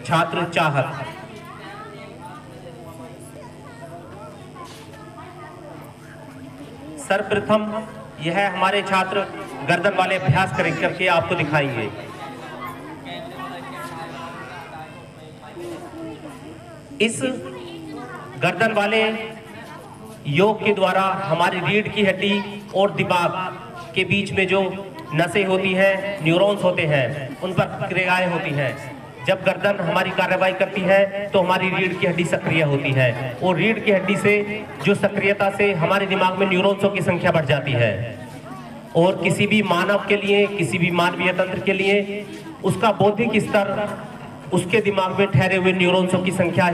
छात्र चाहत। सर्वप्रथम यह हमारे छात्र गर्दन वाले अभ्यास करके आपको दिखाएंगे। इस गर्दन वाले योग के द्वारा हमारी रीढ़ की हड्डी और दिमाग के बीच में जो नसें होती हैं, न्यूरॉन्स होते हैं, उन पर क्रियाएं होती हैं। जब गर्दन हमारी कार्रवाई करती है तो हमारी रीढ़ की हड्डी सक्रिय होती है और रीढ़ की हड्डी से जो सक्रियता से हमारे दिमाग में न्यूरॉन्सों की संख्या बढ़ जाती है और किसी भी मानव के लिए, किसी भी मानवीय तंत्र के लिए उसका बौद्धिक स्तर उसके दिमाग में ठहरे हुए न्यूरॉन्सों की संख्या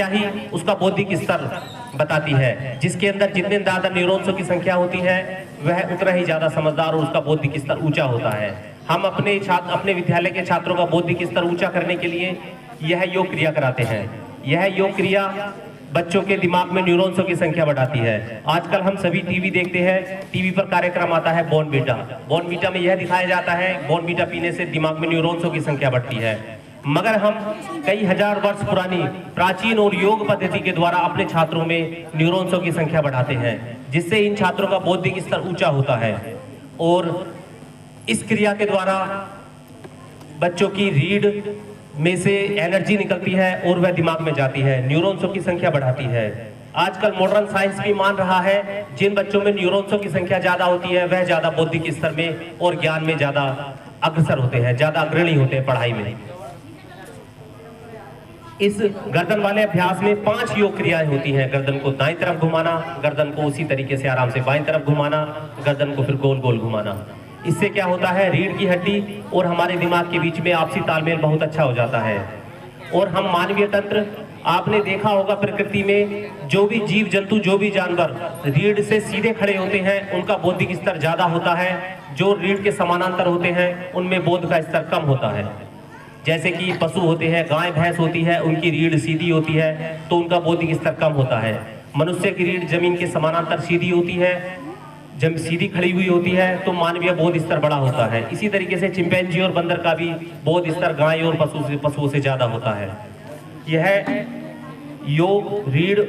ही उसका बौद्धिक स्तर बताती है। जिसके अंदर जितने ज्यादा न्यूरॉन्सों की संख्या होती है वह उतना ही ज्यादा समझदार और उसका बौद्धिक स्तर ऊंचा होता है। हम अपने विद्यालय के छात्रों का बौद्धिक स्तर ऊंचा करने के लिए यह योग क्रिया कराते हैं। यह योग क्रिया बच्चों के दिमाग में न्यूरॉन्सों की संख्या बढ़ाती है। आजकल हम सभी टीवी देखते हैं, टीवी पर कार्यक्रम आता है बॉर्नवीटा। बॉर्नवीटा में यह दिखाया जाता है बॉर्नवीटा पीने से दिमाग में न्यूरॉन्सों की संख्या बढ़ती है। मगर हम कई हजार वर्ष पुरानी प्राचीन और योग पद्धति के द्वारा अपने छात्रों में न्यूरॉन्सों की संख्या बढ़ाते हैं, जिससे इन छात्रों का बौद्धिक स्तर ऊंचा होता है और इस क्रिया के द्वारा बच्चों की रीढ़ में से एनर्जी निकलती है और वह दिमाग में जाती है, न्यूरॉन्सों की संख्या बढ़ाती है। आजकल मॉडर्न साइंस भी मान रहा है जिन बच्चों में न्यूरॉन्सों की संख्या ज्यादा होती है वह ज्यादा बौद्धिक स्तर में और ज्ञान में ज्यादा अग्रसर होते हैं, ज्यादा अग्रणी होते हैं पढ़ाई में। इस गर्दन वाले अभ्यास में 5 योग क्रियाएं होती हैं। गर्दन को दाईं तरफ घुमाना, गर्दन को उसी तरीके से आराम से बाईं तरफ घुमाना, गर्दन को फिर गोल गोल घुमाना। इससे क्या होता है, रीढ़ की हड्डी और हमारे दिमाग के बीच में आपसी तालमेल बहुत अच्छा हो जाता है। और हम मानवीय तंत्र, आपने देखा होगा प्रकृति में जो भी जीव जंतु, जो भी जानवर रीढ़ से सीधे खड़े होते हैं उनका बौद्धिक स्तर ज्यादा होता है। जो रीढ़ के समानांतर होते हैं उनमें बोध का स्तर कम होता है। जैसे कि पशु होते हैं, गाय भैंस होती है, उनकी रीढ़ सीधी होती है तो उनका बौद्धिक स्तर कम होता है। मनुष्य की रीढ़ जमीन के समानांतर सीधी होती है, जब सीधी खड़ी हुई होती है तो मानवीय बोध स्तर बड़ा होता है। इसी तरीके से चिंपैंजी और बंदर का भी बोध स्तर गाय और पशुओं से ज्यादा होता है। यह योग रीढ़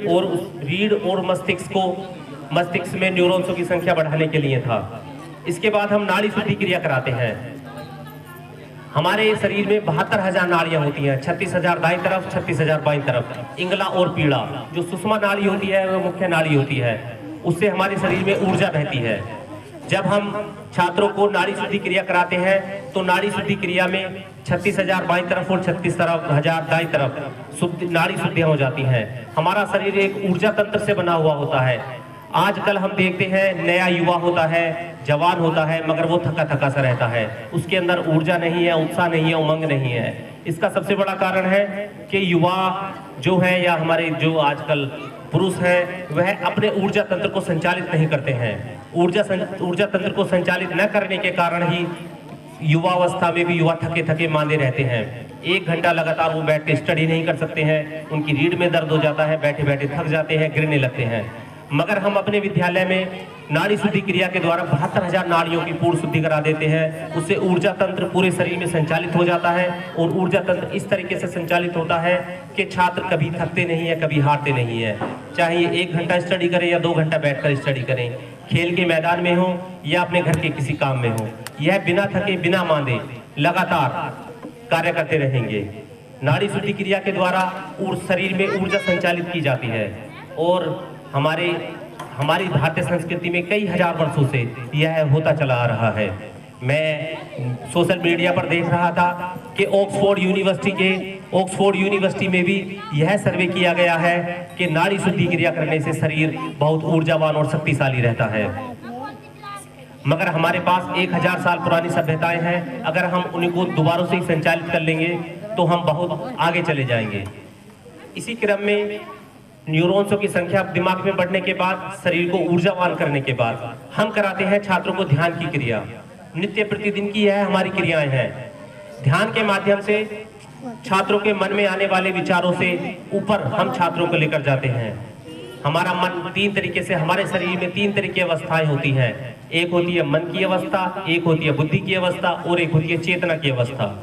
और मस्तिष्क में न्यूरॉन्सों की संख्या बढ़ाने के लिए था। इसके बाद हम नाड़ी शुद्धि क्रिया कराते हैं। हमारे शरीर में 72,000 नाड़ियां होती हैं, 36,000 दाईं तरफ, 36,000 बाईं तरफ। इंगला और पीड़ा, जो सुषमा नाड़ी होती है वह मुख्य नाड़ी होती है, उससे हमारे शरीर में ऊर्जा बहती है। जब हम छात्रों को नाड़ी शुद्धि क्रिया कराते हैं तो नाड़ी शुद्धि क्रिया में 36,000 बाईं तरफ और 36,000 दाईं तरफ नाड़ी शुद्धियां हो जाती हैं। हमारा शरीर एक ऊर्जा तंत्र से बना हुआ होता है। आजकल हम देखते हैं नया युवा होता है, जवान होता है, मगर वो थका थका सा रहता है, उसके अंदर ऊर्जा नहीं है, उत्साह नहीं है, उमंग नहीं है। इसका सबसे बड़ा कारण है कि युवा जो है या हमारे जो आजकल पुरुष हैं वह अपने ऊर्जा तंत्र को संचालित नहीं करते हैं। ऊर्जा तंत्र को संचालित न करने के कारण ही युवावस्था में भी युवा थके थके मांदे रहते हैं। 1 घंटा लगातार वो बैठ के स्टडी नहीं कर सकते हैं, उनकी रीढ़ में दर्द हो जाता है, बैठे बैठे थक जाते हैं, गिरने लगते हैं। मगर हम अपने विद्यालय में नाड़ी शुद्धि क्रिया के द्वारा 72,000 नाड़ियों की पूर्ण शुद्धि करा देते हैं। उससे ऊर्जा तंत्र पूरे शरीर में संचालित हो जाता है और ऊर्जा तंत्र इस तरीके से संचालित होता है कि छात्र कभी थकते नहीं है, कभी हारते नहीं है। चाहे 1 घंटा स्टडी करें या 2 घंटा बैठकर स्टडी करें, खेल के मैदान में हो या अपने घर के किसी काम में हो, यह बिना थके बिना मांदे लगातार कार्य करते रहेंगे। नाड़ी शुद्धि क्रिया के द्वारा शरीर में ऊर्जा संचालित की जाती है और हमारी भारतीय संस्कृति में कई हजार वर्षों से यह होता चला आ रहा है। मैं सोशल मीडिया पर देख रहा था कि ऑक्सफोर्ड यूनिवर्सिटी में भी यह सर्वे किया गया है कि नाड़ी शुद्धि क्रिया करने से शरीर बहुत ऊर्जावान और शक्तिशाली रहता है। मगर हमारे पास 1000 साल पुरानी सभ्यताएं हैं, अगर हम उनको दोबारा से ही संचालित कर लेंगे तो हम बहुत आगे चले जाएंगे। इसी क्रम में न्यूरॉन्सों की संख्या दिमाग में बढ़ने के बाद, शरीर को ऊर्जावान करने के बाद हम कराते हैं छात्रों को ध्यान की क्रिया। नित्य प्रतिदिन की यह हमारी क्रियाएं हैं। ध्यान के माध्यम से छात्रों के मन में आने वाले विचारों से ऊपर हम छात्रों को लेकर जाते हैं। हमारा मन 3 तरीके से, हमारे शरीर में 3 तरह की अवस्थाएं होती हैं। एक होती है मन की अवस्था, एक होती है बुद्धि की अवस्था और एक होती है चेतना की अवस्था।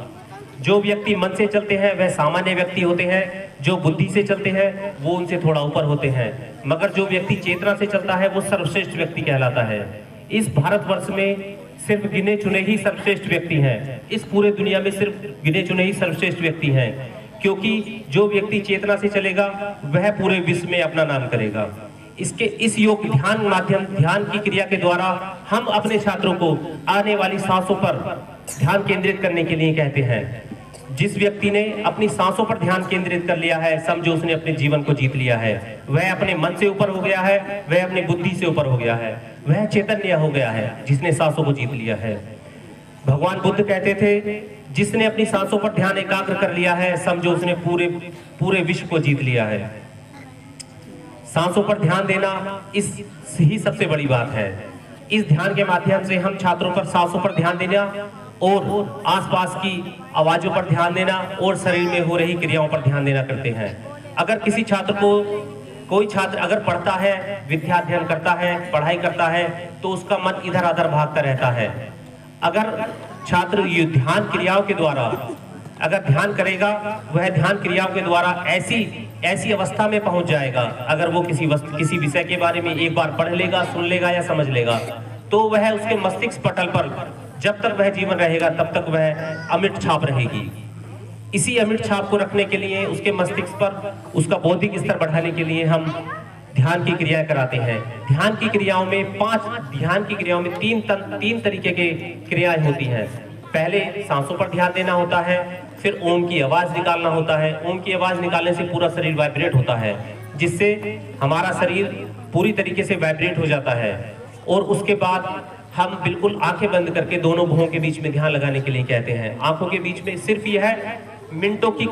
जो व्यक्ति मन से चलते हैं वह सामान्य व्यक्ति होते हैं, जो बुद्धि से चलते हैं वो उनसे थोड़ा ऊपर होते हैं, मगर जो व्यक्ति चेतना से चलता है वो सर्वश्रेष्ठ व्यक्ति कहलाता है। इस भारतवर्ष में सिर्फ गिने चुने ही सर्वश्रेष्ठ व्यक्ति हैं, इस पूरे दुनिया में सिर्फ गिने चुने ही सर्वश्रेष्ठ व्यक्ति हैं, क्योंकि जो व्यक्ति चेतना से चलेगा वह पूरे विश्व में अपना नाम करेगा। इस योग ध्यान की क्रिया के द्वारा हम अपने छात्रों को आने वाली सांसों पर ध्यान केंद्रित करने के लिए कहते हैं। जिस व्यक्ति ने अपनी सांसों पर ध्यान केंद्रित कर लिया है, समझो उसने अपने जीवन को जीत लिया है। वह अपने मन से ऊपर हो गया है, वह अपनी बुद्धि से ऊपर हो गया है, वह चैतन्य हो गया है जिसने सांसों को जीत लिया है। भगवान बुद्ध कहते थे, जिसने अपनी सांसों पर ध्यान एकाग्र कर लिया है, समझो उसने पूरे विश्व को जीत लिया है। सांसों पर ध्यान देना इस ही सबसे बड़ी बात है। इस ध्यान के माध्यम से हम छात्रों पर सांसों पर ध्यान देना और आसपास की आवाजों पर ध्यान देना और शरीर में हो रही क्रियाओं पर ध्यान देना करते हैं। अगर किसी छात्र को कोई छात्र अगर पढ़ता है, विद्या अध्ययन करता है, पढ़ाई करता है, तो उसका मन इधर उधर भागता रहता है। अगर छात्र ये ध्यान क्रियाओं के द्वारा अगर ध्यान करेगा, वह ध्यान क्रियाओं के द्वारा ऐसी अवस्था में पहुंच जाएगा, अगर वो किसी विषय के बारे में एक बार पढ़ लेगा, सुन लेगा या समझ लेगा, तो वह उसके मस्तिष्क पटल पर जब तक वह जीवन रहेगा तब तक वह अमिट छाप रहेगी। इसी अमिट छाप को रखने के लिए उसके मस्तिष्क पर उसका बौद्धिक स्तर बढ़ाने के लिए हम ध्यान की क्रियाएं कराते हैं। ध्यान की क्रियाओं में तीन तरीके के क्रियाएं होती हैं। पहले सांसों पर ध्यान देना होता है, फिर ओम की आवाज निकालना होता है। ओम की आवाज निकालने से पूरा शरीर वाइब्रेट होता है, जिससे हमारा शरीर पूरी तरीके से वाइब्रेट हो जाता है। और उसके बाद हम बिल्कुल आंखें बंद करके दोनों भुवों के बीच में ध्यान लगाने के लिए कहते हैं। आंखों के बीच में सिर्फ यह है मिनटों की,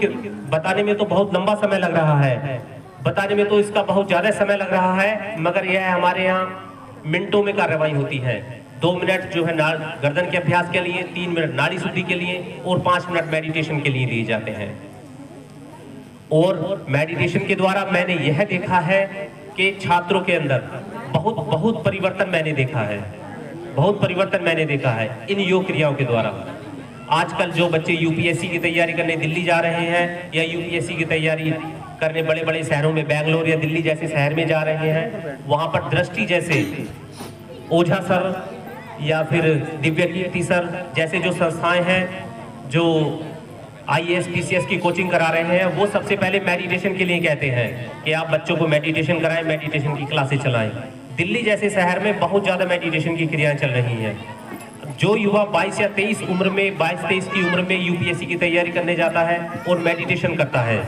बताने में तो बहुत लंबा समय लग रहा है, बताने में तो इसका बहुत ज्यादा समय लग रहा है, मगर यह हमारे यहाँ मिनटों में कार्रवाई होती है। 2 मिनट जो है गर्दन के अभ्यास के लिए, 3 मिनट नाड़ी शुद्धि के लिए और 5 मिनट मेडिटेशन के लिए दिए जाते हैं। और मेडिटेशन के द्वारा मैंने यह देखा है कि छात्रों के अंदर बहुत परिवर्तन मैंने देखा है इन योग क्रियाओं के द्वारा। आजकल जो बच्चे यूपीएससी की तैयारी करने दिल्ली जा रहे हैं या यूपीएससी की तैयारी करने बड़े बड़े शहरों में, बेंगलोर या दिल्ली जैसे शहर में जा रहे हैं, वहां पर दृष्टि जैसे ओझा सर या फिर दिव्य कीर्ति सर जैसे जो संस्थाएं हैं जो IAS PCS की कोचिंग करा रहे हैं, वो सबसे पहले मेडिटेशन के लिए कहते हैं कि आप बच्चों को मेडिटेशन कराएं, मेडिटेशन की क्लासेस चलाएं। दिल्ली जैसे शहर में बहुत ज़्यादा मेडिटेशन की क्रियाएं चल रही हैं। जो युवा 22 या 23 उम्र में 22-23 की उम्र में यूपीएससी की तैयारी करने जाता है और मेडिटेशन करता है,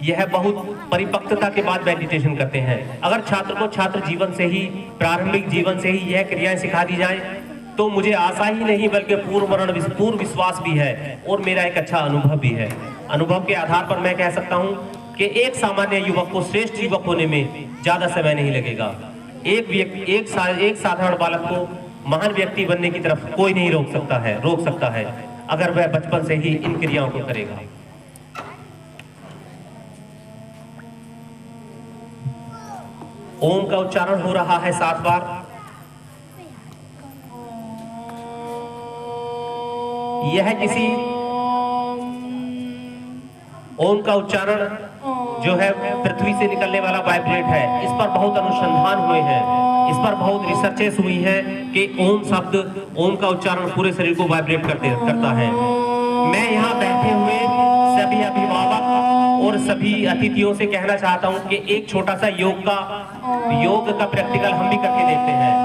यह बहुत परिपक्वता के बाद मेडिटेशन करते हैं। अगर छात्र को छात्र जीवन से ही, प्रारंभिक जीवन से ही यह क्रियाएं सिखा दी जाए तो मुझे आशा ही नहीं बल्कि पूर्ण विश्वास भी है और मेरा एक अच्छा अनुभव भी है। अनुभव के आधार पर मैं कह सकता हूं कि एक सामान्य युवक को श्रेष्ठ युवक होने में ज्यादा समय नहीं लगेगा। एक साधारण बालक को महान व्यक्ति बनने की तरफ कोई नहीं रोक सकता है अगर वह बचपन से ही इन क्रियाओं को करेगा। ओम का उच्चारण हो रहा है 7 बार। यह किसी ओम का उच्चारण जो है पृथ्वी से निकलने वाला वाइब्रेट है। इस पर बहुत अनुसंधान हुए हैं, इस पर बहुत रिसर्चेस हुई हैं कि ओम शब्द, ओम का उच्चारण पूरे शरीर को वाइब्रेट करता है। मैं यहाँ बैठे हुए सभी अभिभावक और सभी अतिथियों से कहना चाहता हूँ कि एक छोटा सा योग का प्रैक्टिकल हम भी करके देखते हैं।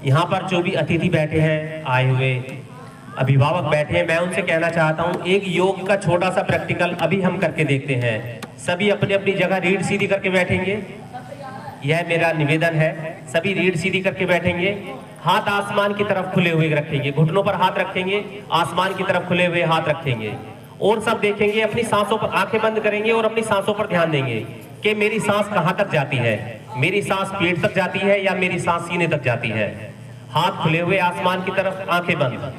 यहाँ पर जो भी अतिथि बैठे हैं, आए हुए अभिभावक बैठे हैं, मैं उनसे कहना चाहता हूँ एक योग का छोटा सा प्रैक्टिकल अभी हम करके देखते हैं। सभी अपनी अपनी जगह रीढ़ सीधी करके बैठेंगे, यह मेरा निवेदन है। सभी रीढ़ सीधी करके बैठेंगे, हाथ आसमान की तरफ खुले हुए रखेंगे, घुटनों पर हाथ रखेंगे, आसमान की तरफ खुले हुए हाथ रखेंगे और सब देखेंगे। अपनी सांसों पर आंखें बंद करेंगे और अपनी सांसों पर ध्यान देंगे। कि मेरी सांस कहां तक जाती है, मेरी सांस पेट तक जाती है या मेरी सांस सीने तक जाती है। हाथ खुले हुए आसमान की तरफ, आंखें बंद।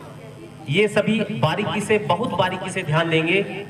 ये सभी बारीकी से, बहुत बारीकी से ध्यान देंगे।